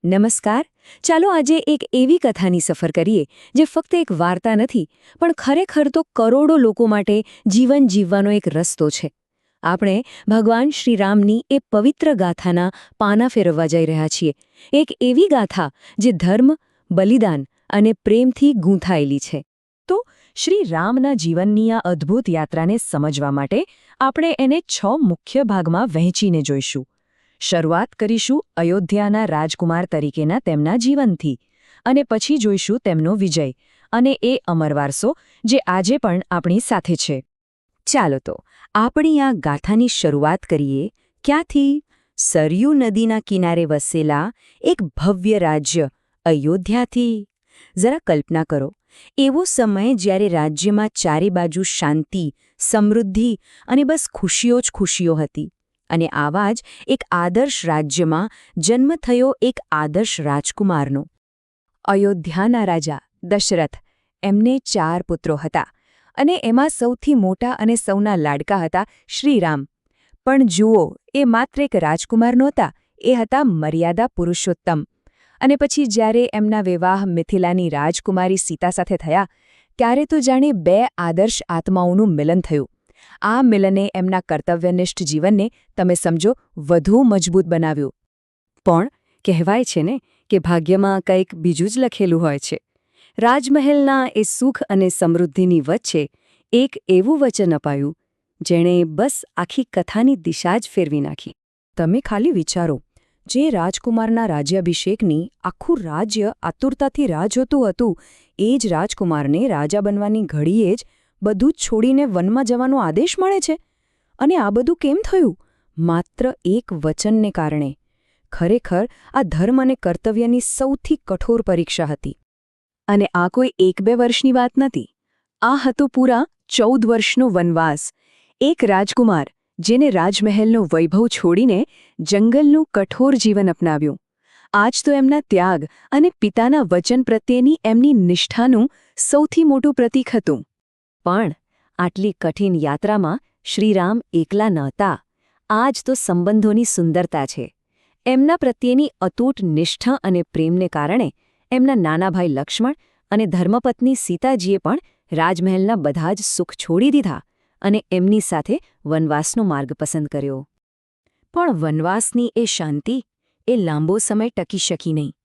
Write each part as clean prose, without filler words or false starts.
નમસ્કાર. ચાલો આજે એક એવી કથાની સફર કરીએ જે ફક્ત એક વાર્તા નથી પણ ખરેખર તો કરોડો લોકો માટે જીવન જીવવાનો એક રસ્તો છે. આપણે ભગવાન શ્રીરામની એ પવિત્ર ગાથાના પાના ફેરવવા જઈ રહ્યા છીએ. એક એવી ગાથા જે ધર્મ, બલિદાન અને પ્રેમથી ગૂંથાયેલી છે. તો શ્રી રામના જીવનની આ અદ્ભુત યાત્રાને સમજવા માટે આપણે એને 6 મુખ્ય ભાગમાં વહેંચીને જોઈશું. શરૂઆત કરીશું અયોધ્યાના રાજકુમાર તરીકેના તેમના જીવનથી અને પછી જોઈશું તેમનો વિજય અને એ અમર વારસો જે આજે પણ આપણી સાથે છે. ચાલો તો આપણી આ ગાથાની શરૂઆત કરીએ. ક્યાંથી? સરયૂ નદીના કિનારે વસેલા એક ભવ્ય રાજ્ય અયોધ્યાથી. જરા કલ્પના કરો, એવો સમય જ્યારે રાજ્યમાં ચારે બાજુ શાંતિ, સમૃદ્ધિ અને બસ ખુશીઓ જ ખુશીઓ હતી. અને આવા જ એક આદર્શ રાજ્યમાં જન્મ થયો એક આદર્શ રાજકુમારનો. અયોધ્યાના રાજા દશરથ, એમને 4 પુત્રો હતા અને એમાં સૌથી મોટા અને સૌના લાડકા હતા શ્રીરામ. પણ જુઓ, એ માત્ર એક રાજકુમાર નહોતા, એ હતા મર્યાદા પુરુષોત્તમ. અને પછી જ્યારે એમના વિવાહ મિથિલાની રાજકુમારી સીતા સાથે થયા, ત્યારે તો જાણે 2 આદર્શ આત્માઓનું મિલન થયું. આ મિલને એમના કર્તવ્યનિષ્ઠ જીવનને તમે સમજો વધુ મજબૂત બનાવ્યું. પણ કહેવાય છે ને કે ભાગ્યમાં કંઈક બીજું જ લખેલું હોય છે. રાજમહેલના એ સુખ અને સમૃદ્ધિની વચ્ચે એક એવું વચન અપાયું જેણે બસ આખી કથાની દિશા જ ફેરવી નાખી. તમે ખાલી વિચારો, જે રાજકુમારના રાજ્યાભિષેકની આખું રાજ્ય આતુરતાથી રાહ જોતું હતું, એ જ રાજકુમારને રાજા બનવાની ઘડીએ જ બધું જ છોડીને વનમાં જવાનો આદેશ મળે છે. અને આ બધું કેમ થયું? માત્ર એક વચનને કારણે. ખરેખર આ ધર્મ અને કર્તવ્યની સૌથી કઠોર પરીક્ષા હતી. અને આ કોઈ 1-2 વર્ષની વાત નથી. આ હતો પૂરા 14 વર્ષનો વનવાસ. એક રાજકુમાર જેને રાજમહેલનો વૈભવ છોડીને જંગલનું કઠોર જીવન અપનાવ્યું. આજ તો એમના ત્યાગ અને પિતાના વચન પ્રત્યેની એમની નિષ્ઠાનું સૌથી મોટું પ્રતીક હતું. પણ આટલી કઠિન યાત્રામાં શ્રીરામ એકલા નહોતા. આ જ તો સંબંધોની સુંદરતા છે. એમના પ્રત્યેની અતૂટ નિષ્ઠા અને પ્રેમને કારણે એમના નાના ભાઈ લક્ષ્મણ અને ધર્મપત્ની સીતાજીએ પણ રાજમહેલના બધા જ સુખ છોડી દીધા અને એમની સાથે વનવાસનો માર્ગ પસંદ કર્યો. પણ વનવાસની એ શાંતિ એ લાંબો સમય ટકી શકી નહીં.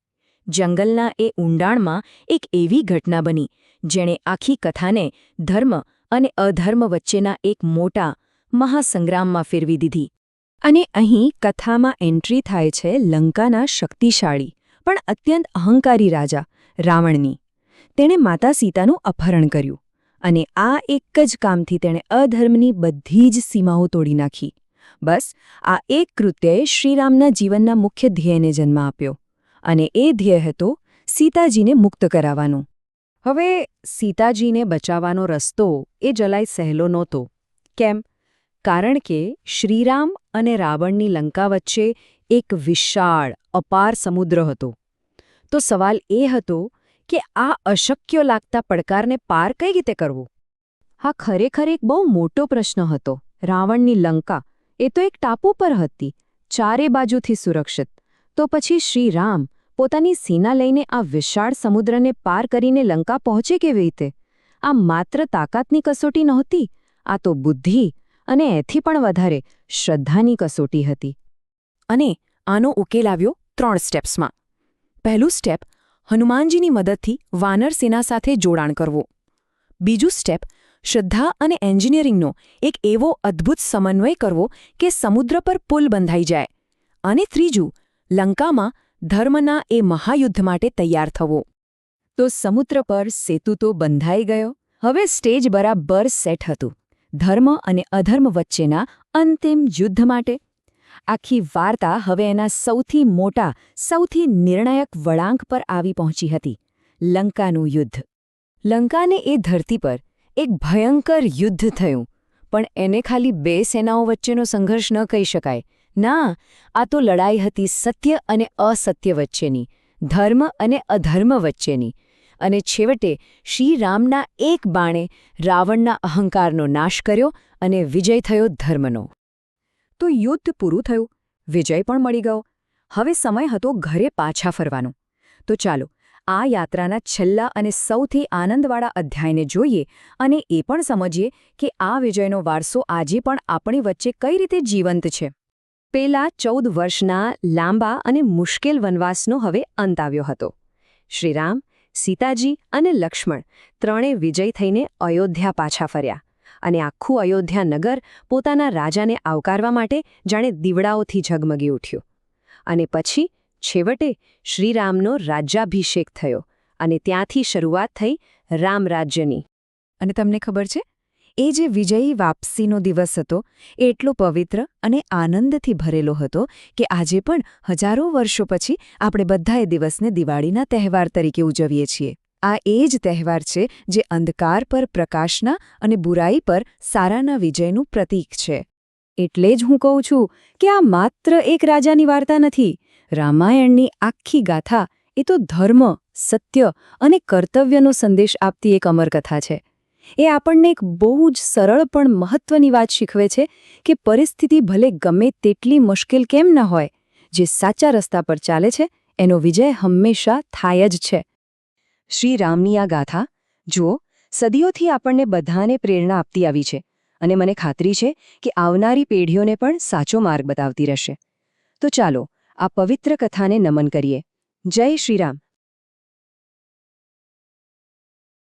જંગલના એ ઊંડાણમાં એક એવી ઘટના બની જેણે આખી કથાને ધર્મ અને અધર્મ વચ્ચેના એક મોટા મહાસંગ્રામમાં ફેરવી દીધી. અને અહીં કથામાં એન્ટ્રી થાય છે લંકાના શક્તિશાળી પણ અત્યંત અહંકારી રાજા રાવણની. તેણે માતા સીતાનું અપહરણ કર્યું અને આ એક જ કામથી તેણે અધર્મની બધી જ સીમાઓ તોડી નાખી. બસ આ એક કૃત્યએ શ્રીરામના જીવનના મુખ્ય ધ્યેયને જન્મ આપ્યો. અને એ ધ્યેય હતો સીતાજીને મુક્ત કરાવવાનો. હવે સીતાજીને બચાવવાનો રસ્તો એ જલાય સહેલો નહોતો. કેમ? કારણ કે શ્રીરામ અને રાવણની લંકા વચ્ચે એક વિશાળ, અપાર સમુદ્ર હતો. તો સવાલ એ હતો કે આ અશક્ય લાગતા પડકારને પાર કઈ રીતે કરવો? હા, ખરેખર એક બહુ મોટો પ્રશ્ન હતો. રાવણની લંકા એ તો એક ટાપુ પર હતી, ચારે બાજુથી સુરક્ષિત. તો પછી શ્રીરામ પોતાની સેના લઈને આ વિશાળ સમુદ્રને પાર કરીને લંકા પહોંચે કેવી રીતે? આ માત્ર તાકાતની કસોટી નહોતી, આ તો બુદ્ધિ અને એથી પણ વધારે શ્રદ્ધાની કસોટી હતી. અને આનો ઉકેલ આવ્યો 3 સ્ટેપ્સમાં. પહેલું સ્ટેપ, હનુમાનજીની મદદથી વાનર સેના સાથે જોડાણ કરવું. બીજું સ્ટેપ, શ્રદ્ધા અને એન્જિનિયરિંગનો એક એવો અદ્ભુત સમન્વય કરવો કે સમુદ્ર પર પુલ બંધાઈ જાય. અને ત્રીજું, લંકામાં ધર્મના એ મહાયુદ્ધ માટે તૈયાર થવો. તો સમુદ્ર પર સેતુ તો બંધાઈ ગયો. હવે સ્ટેજ બરાબર સેટ હતું ધર્મ અને અધર્મ વચ્ચેના અંતિમ યુદ્ધ માટે. આખી વાર્તા હવે એના સૌથી મોટા, સૌથી નિર્ણાયક વળાંક પર આવી પહોંચી હતી: લંકાનું યુદ્ધ. લંકાને એ ધરતી પર એક ભયંકર યુદ્ધ થયું. પણ એને ખાલી 2 સેનાઓ વચ્ચેનો સંઘર્ષ ન કહી શકાય. ના, આ તો લડાઈ હતી સત્ય અને અસત્ય વચ્ચેની, ધર્મ અને અધર્મ વચ્ચેની. અને છેવટે શ્રીરામના એક બાણે રાવણના અહંકારનો નાશ કર્યો અને વિજય થયો ધર્મનો. તો યુદ્ધ પૂરું થયું, વિજય પણ મળી ગયો. હવે સમય હતો ઘરે પાછા ફરવાનો. તો ચાલો આ યાત્રાના છેલ્લા અને સૌથી આનંદવાળા અધ્યાયને જોઈએ અને એ પણ સમજીએ કે આ વિજયનો વારસો આજે પણ આપણી વચ્ચે કઈ રીતે જીવંત છે. પેલા 14 વર્ષના લાંબા અને મુશ્કેલ વનવાસનો હવે અંત આવ્યો હતો. શ્રીરામ, સીતાજી અને લક્ષ્મણ ત્રણે વિજય થઈને અયોધ્યા પાછા ફર્યા અને આખું અયોધ્યા નગર પોતાના રાજાને આવકારવા માટે જાણે દીવડાઓથી ઝગમગી ઉઠ્યું. અને પછી છેવટે શ્રીરામનો રાજ્યાભિષેક થયો અને ત્યાંથી શરૂઆત થઈ રામરાજ્યની. અને તમને ખબર છે, એ જે વિજયી વાપસીનો દિવસ હતો એ એટલો પવિત્ર અને આનંદથી ભરેલો હતો કે આજે પણ હજારો વર્ષો પછી આપણે બધા એ દિવસને દિવાળીના તહેવાર તરીકે ઉજવીએ છીએ. આ એ જ તહેવાર છે જે અંધકાર પર પ્રકાશના અને બુરાઈ પર સારાના વિજયનું પ્રતીક છે. એટલે જ હું કહું છું કે આ માત્ર એક રાજાની વાર્તા નથી. રામાયણની આખી ગાથા એ તો ધર્મ, સત્ય અને કર્તવ્યનો સંદેશ આપતી એક અમરકથા છે. એ આપણને એક બહુ જ સરળ પણ મહત્વની વાત શીખવે છે કે પરિસ્થિતિ ભલે ગમે તેટલી મુશ્કેલ કેમ ન હોય, જે સાચા રસ્તા પર ચાલે છે એનો વિજય હંમેશા થાય જ છે. શ્રી રામની આ ગાથા જુઓ, સદીઓથી આપણને બધાને પ્રેરણા આપતી આવી છે અને મને ખાતરી છે કે આવનારી પેઢીઓને પણ સાચો માર્ગ બતાવતી રહેશે. તો ચાલો આ પવિત્ર કથાને નમન કરીએ. જય શ્રીરામ.